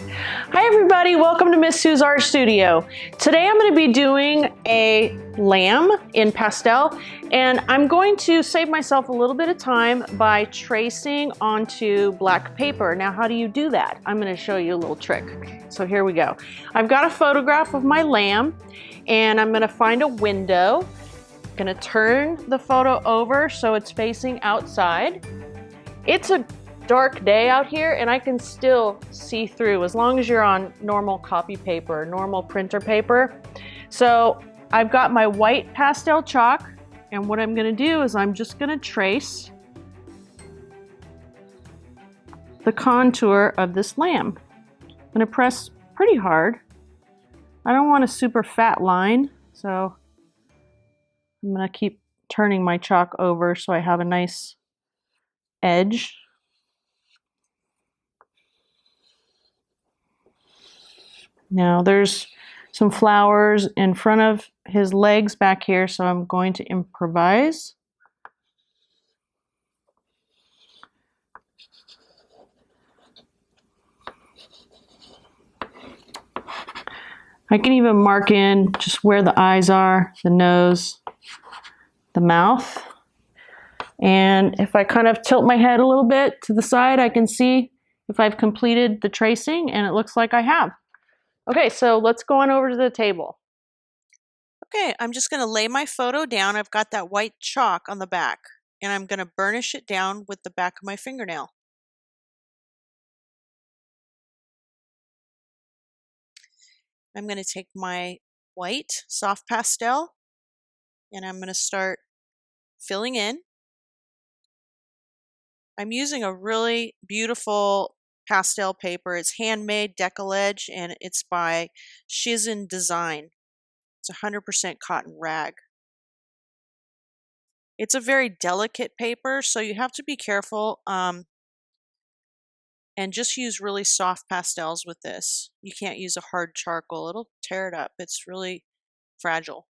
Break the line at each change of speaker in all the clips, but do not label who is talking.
Hi everybody, welcome to Miss Sue's Art Studio. Today I'm going to be doing a lamb in pastel, and I'm going to save myself a little bit of time by tracing onto black paper. Now how do you do that? I'm going to show you a little trick. So here we go. I've got a photograph of my lamb, and I'm going to find a window. I'm going to turn the photo over so it's facing outside. It's a dark day out here and I can still see through as long as you're on normal copy paper, normal printer paper. So I've got my white pastel chalk, and what I'm going to do is I'm just going to trace the contour of this lamb. I'm going to press pretty hard. I don't want a super fat line, so I'm going to keep turning my chalk over so I have a nice edge. Now there's some flowers in front of his legs back here, so I'm going to improvise. I can even mark in just where the eyes are, the nose, the mouth. And if I kind of tilt my head a little bit to the side, I can see if I've completed the tracing, and it looks like I have. Okay, so let's go on over to the table. Okay, I'm just going to lay my photo down. I've got that white chalk on the back, and I'm going to burnish it down with the back of my fingernail. I'm going to take my white soft pastel, and I'm going to start filling in. I'm using a really beautiful pastel paper. It's handmade decollage, and it's by Shizen Design. It's 100% cotton rag. It's a very delicate paper, so you have to be careful and just use really soft pastels with this. You can't use a hard charcoal. It'll tear it up. It's really fragile,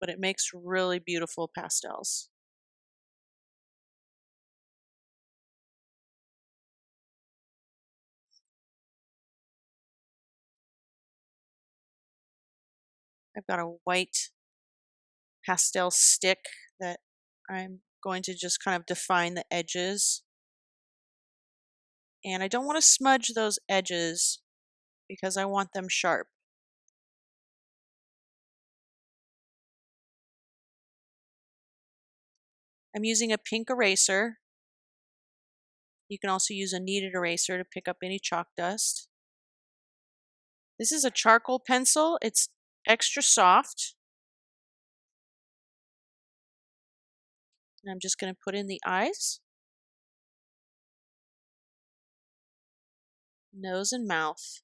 but it makes really beautiful pastels. I've got a white pastel stick that I'm going to just kind of define the edges. And I don't want to smudge those edges because I want them sharp. I'm using a pink eraser. You can also use a kneaded eraser to pick up any chalk dust. This is a charcoal pencil. It's extra soft. And I'm just going to put in the eyes, nose, and mouth.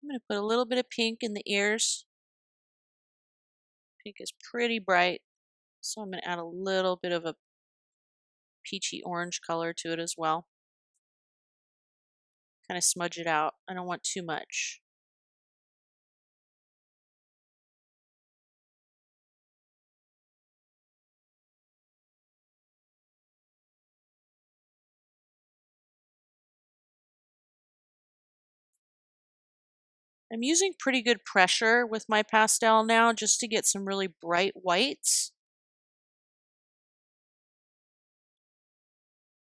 I'm going to put a little bit of pink in the ears. Pink is pretty bright, so I'm going to add a little bit of a peachy orange color to it as well. Kind of smudge it out. I don't want too much. I'm using pretty good pressure with my pastel now just to get some really bright whites.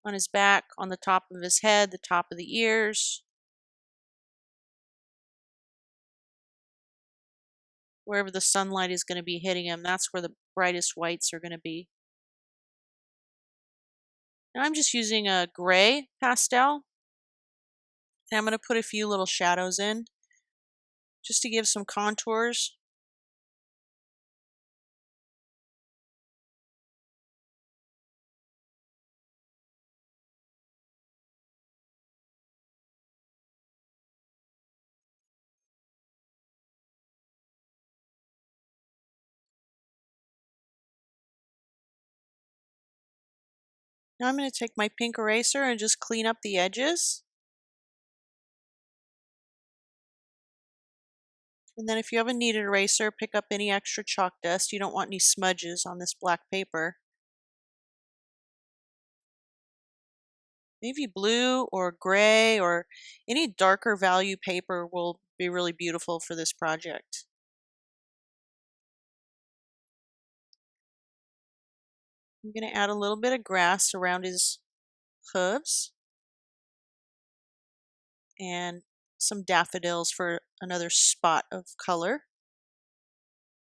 On his back, on the top of his head, the top of the ears. Wherever the sunlight is going to be hitting him, that's where the brightest whites are going to be. Now I'm just using a gray pastel, and I'm going to put a few little shadows in just to give some contours. Now I'm going to take my pink eraser and just clean up the edges. And then if you have a kneaded eraser, pick up any extra chalk dust. You don't want any smudges on this black paper. Navy blue or gray or any darker value paper will be really beautiful for this project. I'm going to add a little bit of grass around his hooves and some daffodils for another spot of color.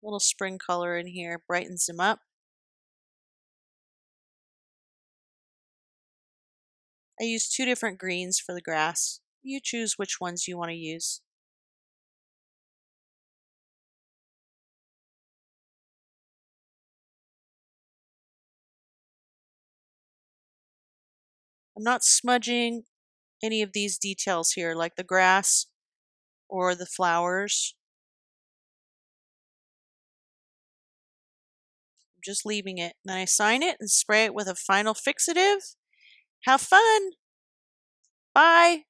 A little spring color in here brightens him up. I use 2 different greens for the grass. You choose which ones you want to use. I'm not smudging any of these details here, like the grass or the flowers. I'm just leaving it. Then I sign it and spray it with a final fixative. Have fun! Bye!